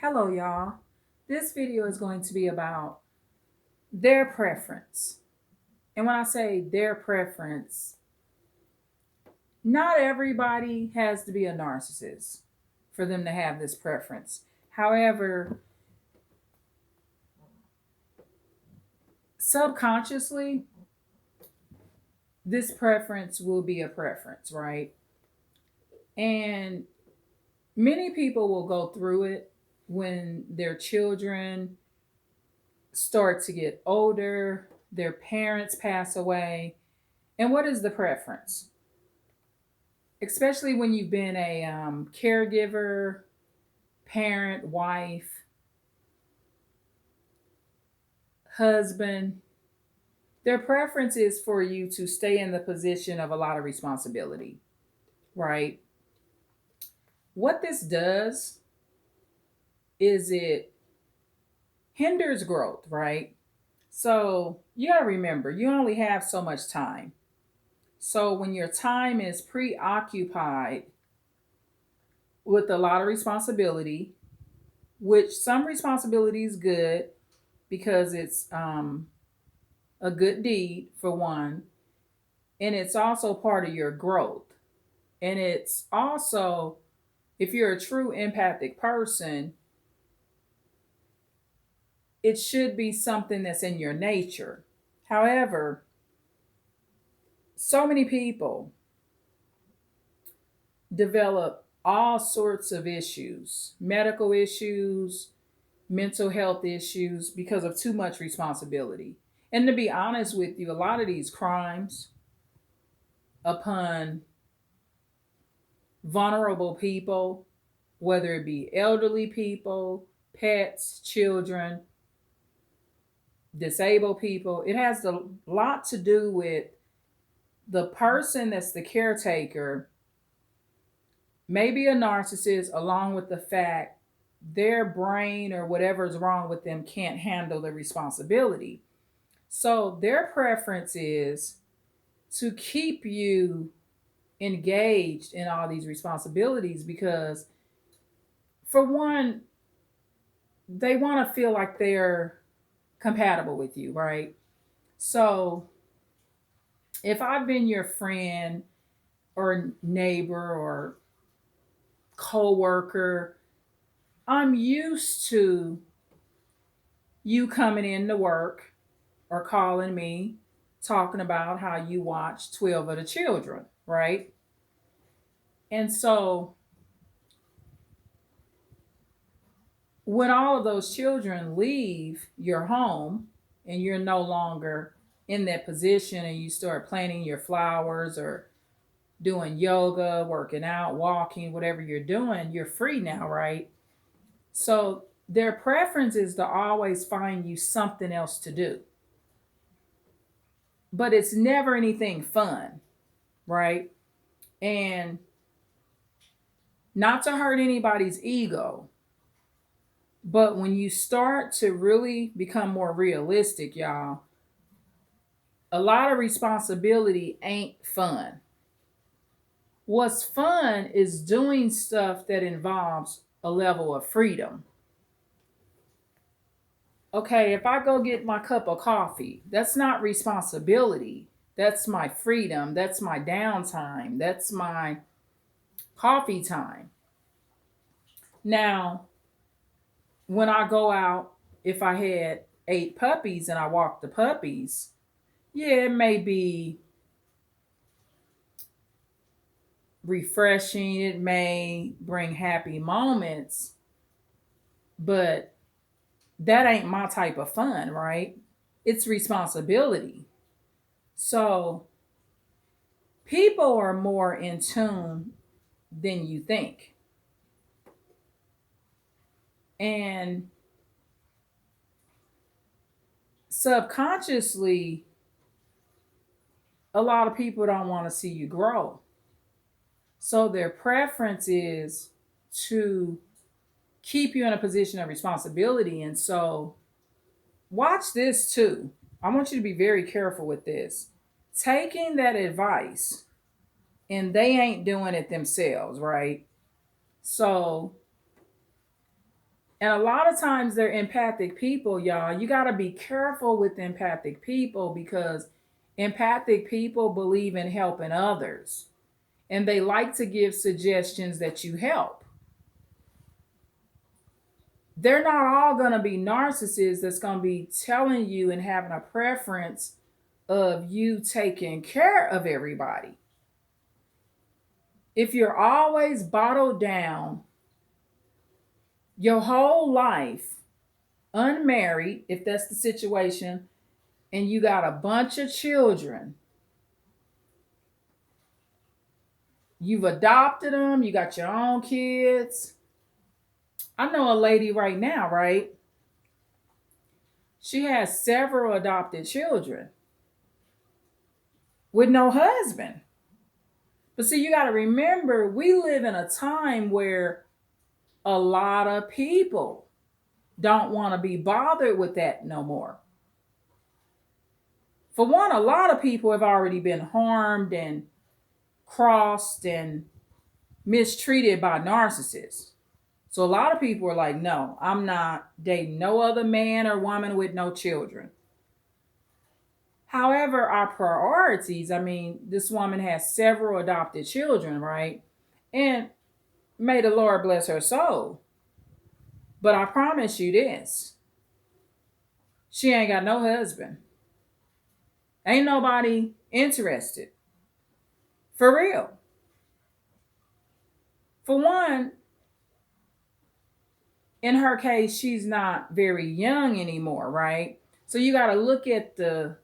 Hello, y'all. This video is going to be about their preference. And when I say their preference, not everybody has to be a narcissist for them to have this preference. However, subconsciously, this preference will be a preference, right? And many people will go through it when their children start to get older, their parents pass away. And what is the preference? Especially when you've been a caregiver, parent, wife, husband, their preference is for you to stay in the position of a lot of responsibility, right? What this does is it hinders growth, right? So you got to remember, you only have so much time. So when your time is preoccupied with a lot of responsibility, which some responsibility is good because it's a good deed for one, and it's also part of your growth. And it's also, if you're a true empathic person, it should be something that's in your nature. However, so many people develop all sorts of issues, medical issues, mental health issues, because of too much responsibility. And to be honest with you, a lot of these crimes upon vulnerable people, whether it be elderly people, pets, children, disabled people, it has a lot to do with the person that's the caretaker, maybe a narcissist, along with the fact their brain or whatever's wrong with them can't handle the responsibility. So their preference is to keep you engaged in all these responsibilities because, for one, they want to feel like they're compatible with you, right? So if I've been your friend or neighbor or coworker, I'm used to you coming in to work or calling me talking about how you watch 12 of the children, right? And so when all of those children leave your home and you're no longer in that position and you start planting your flowers or doing yoga, working out, walking, whatever you're doing, you're free now, right? So their preference is to always find you something else to do. But it's never anything fun, right? And not to hurt anybody's ego, but when you start to really become more realistic, y'all, a lot of responsibility ain't fun. What's fun is doing stuff that involves a level of freedom. Okay, if I go get my cup of coffee, that's not responsibility. That's my freedom. That's my downtime. That's my coffee time. Now, when I go out, if I had 8 puppies and I walk the puppies, yeah, it may be refreshing. It may bring happy moments, but that ain't my type of fun, right? It's responsibility. So people are more in tune than you think. And subconsciously, a lot of people don't want to see you grow. So their preference is to keep you in a position of responsibility. And so, watch this too. I want you to be very careful with this. Taking that advice and they ain't doing it themselves, right? So And a lot of times they're empathic people, y'all. You got to be careful with empathic people because empathic people believe in helping others and they like to give suggestions that you help. They're not all going to be narcissists that's going to be telling you and having a preference of you taking care of everybody. If you're always bottled down your whole life, unmarried, if that's the situation, and you got a bunch of children, you've adopted them, you got your own kids. I know a lady right now, right? She has several adopted children with no husband. But see, you got to remember, we live in a time where a lot of people don't want to be bothered with that no more. For one, a lot of people have already been harmed and crossed and mistreated by narcissists. So a lot of people are like, no, I'm not dating no other man or woman with no children. However, our priorities, I mean, this woman has several adopted children, right? And may the Lord bless her soul. But I promise you this, she ain't got no husband. Ain't nobody interested. For real. For one, in her case, she's not very young anymore, right? So you got to look at the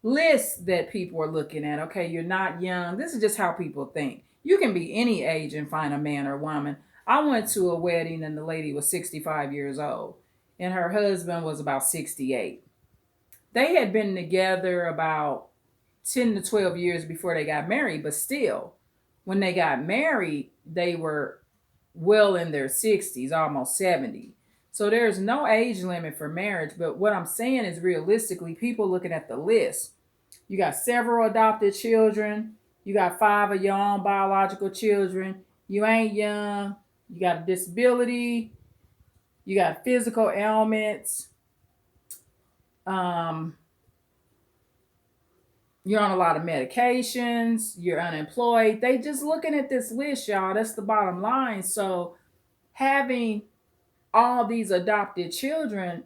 list that people are looking at. Okay, you're not young. This is just how people think. You can be any age and find a man or woman. I went to a wedding and the lady was 65 years old and her husband was about 68. They had been together about 10 to 12 years before they got married, but still, when they got married, they were well in their 60s, almost 70. So there's no age limit for marriage. But what I'm saying is realistically, people looking at the list, you got several adopted children, you got 5 of your own biological children, you ain't young, you got a disability, you got physical ailments, um, you're on a lot of medications, you're unemployed. They just looking at this list, y'all. That's the bottom line. So having all these adopted children,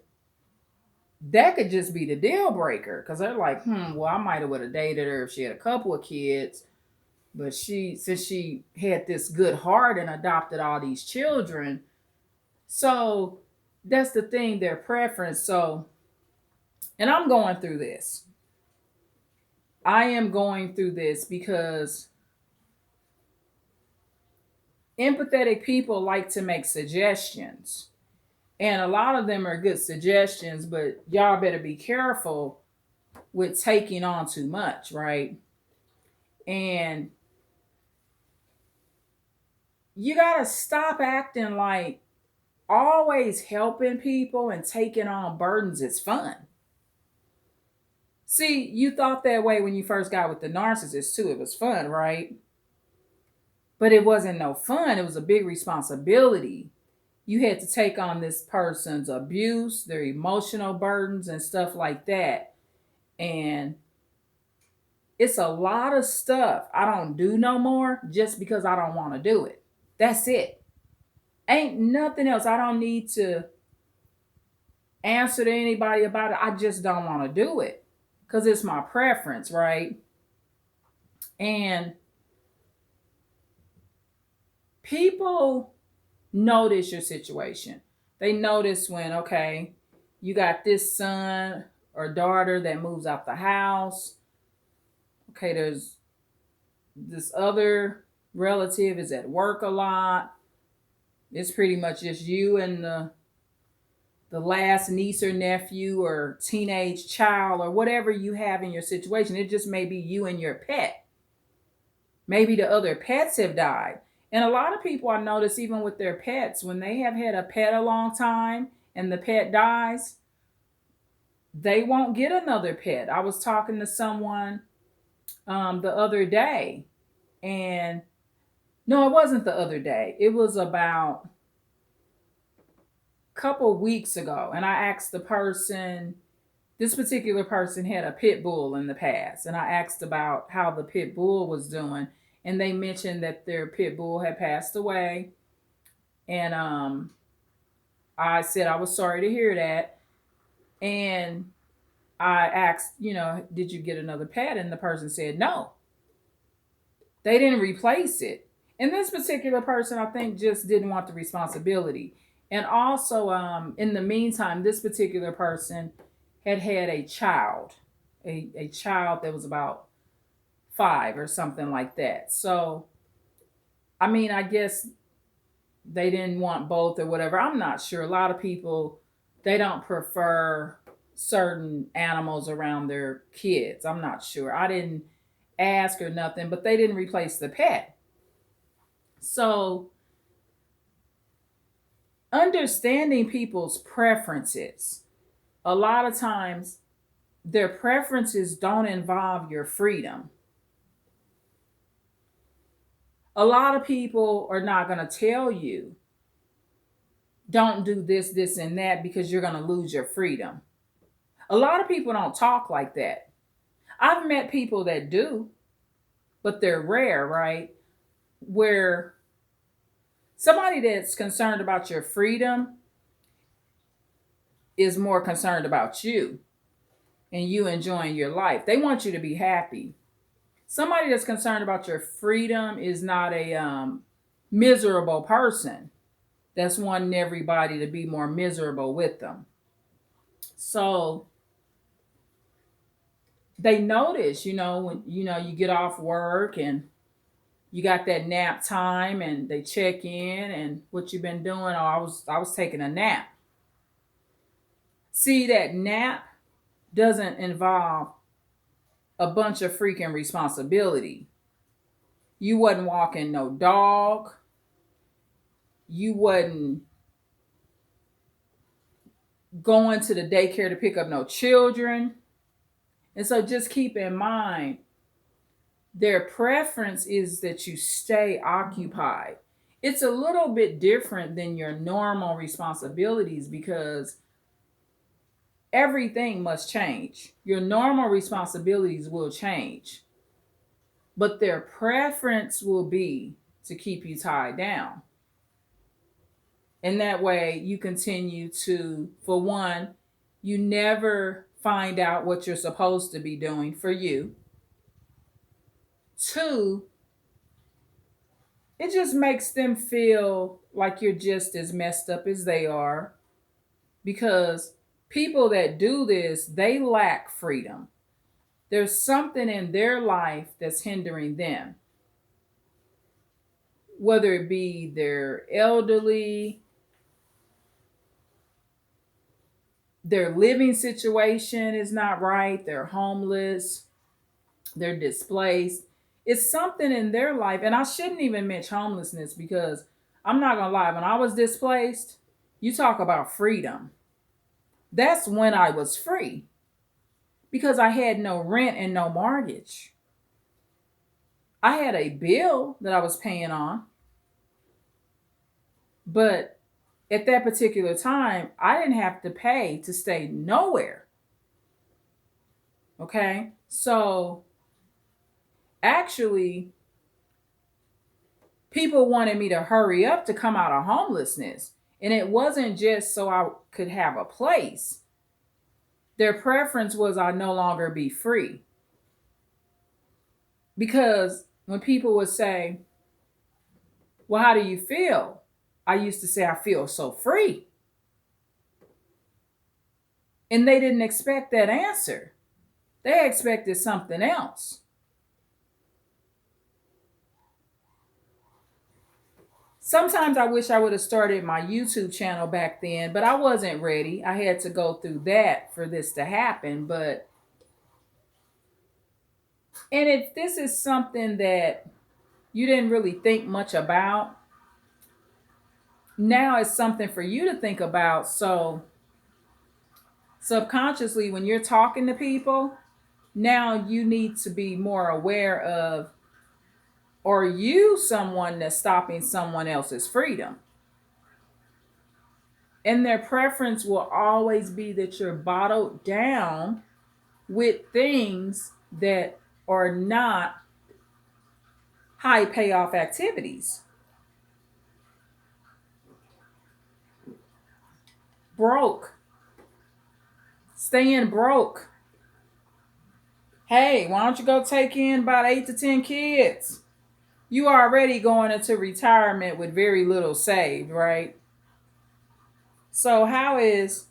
that could just be the deal breaker. Because they're like, well, I might have would have dated her if she had a couple of kids. But since she had this good heart and adopted all these children. So that's the thing, their preference. So, and I'm going through this. I am going through this because empathetic people like to make suggestions. And a lot of them are good suggestions, but y'all better be careful with taking on too much, right? And you got to stop acting like always helping people and taking on burdens is fun. See, you thought that way when you first got with the narcissist too. It was fun, right? But it wasn't no fun. It was a big responsibility. You had to take on this person's abuse, their emotional burdens, and stuff like that. And it's a lot of stuff I don't do no more just because I don't want to do it. That's it. Ain't nothing else. I don't need to answer to anybody about it. I just don't want to do it because it's my preference, right? And people notice your situation. They notice when, okay, you got this son or daughter that moves out the house. Okay, there's this other relative is at work a lot. It's pretty much just you and the last niece or nephew or teenage child or whatever you have in your situation. It just may be you and your pet. Maybe the other pets have died. And a lot of people I notice, even with their pets, when they have had a pet a long time and the pet dies, they won't get another pet. I was talking to someone the other day, and no, it wasn't the other day. It was about couple weeks ago, and I asked the person, this particular person had a pit bull in the past, and I asked about how the pit bull was doing, and they mentioned that their pit bull had passed away. And I said I was sorry to hear that. And I asked, did you get another pet? And the person said no, they didn't replace it. And this particular person, I think, just didn't want the responsibility. And also, in the meantime, this particular person had a child, a child that was about 5 or something like that. So, I mean, I guess they didn't want both or whatever. I'm not sure. A lot of people, they don't prefer certain animals around their kids. I'm not sure. I didn't ask or nothing, but they didn't replace the pet. So, understanding people's preferences, a lot of times their preferences don't involve your freedom. A lot of people are not going to tell you, don't do this, this, and that because you're going to lose your freedom. A lot of people don't talk like that. I've met people that do, but they're rare, right? Where somebody that's concerned about your freedom is more concerned about you and you enjoying your life. They want you to be happy. Somebody that's concerned about your freedom is not a miserable person that's wanting everybody to be more miserable with them. So they notice, when you get off work and you got that nap time, and they check in and what you've been doing. Oh, I was taking a nap. See, that nap doesn't involve a bunch of freaking responsibility. You wasn't walking no dog. You wasn't going to the daycare to pick up no children. And so just keep in mind, their preference is that you stay occupied. It's a little bit different than your normal responsibilities because everything must change. Your normal responsibilities will change, but their preference will be to keep you tied down. And that way you continue to, for one, you never find out what you're supposed to be doing for you. 2, it just makes them feel like you're just as messed up as they are, because people that do this, they lack freedom. There's something in their life that's hindering them, whether it be they're elderly, their living situation is not right, they're homeless, they're displaced. It's something in their life. And I shouldn't even mention homelessness because I'm not going to lie. When I was displaced, you talk about freedom. That's when I was free because I had no rent and no mortgage. I had a bill that I was paying on. But at that particular time, I didn't have to pay to stay nowhere. Okay? So actually, people wanted me to hurry up to come out of homelessness. And it wasn't just so I could have a place. Their preference was I no longer be free. Because when people would say, well, how do you feel? I used to say, I feel so free. And they didn't expect that answer. They expected something else. Sometimes I wish I would have started my YouTube channel back then, but I wasn't ready. I had to go through that for this to happen. And if this is something that you didn't really think much about, now it's something for you to think about. So subconsciously, when you're talking to people, now you need to be more aware of, are you someone that's stopping someone else's freedom? And their preference will always be that you're bottled down with things that are not high payoff activities. Broke, staying broke. Hey, why don't you go take in about 8 to 10 kids? You already going into retirement with very little saved, right? So how is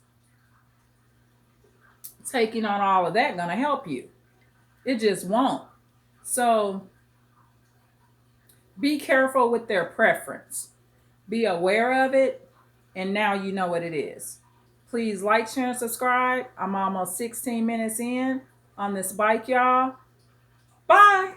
taking on all of that going to help you? It just won't. So be careful with their preference. Be aware of it, and now you know what it is. Please like, share, and subscribe. I'm almost 16 minutes in on this bike, y'all. Bye.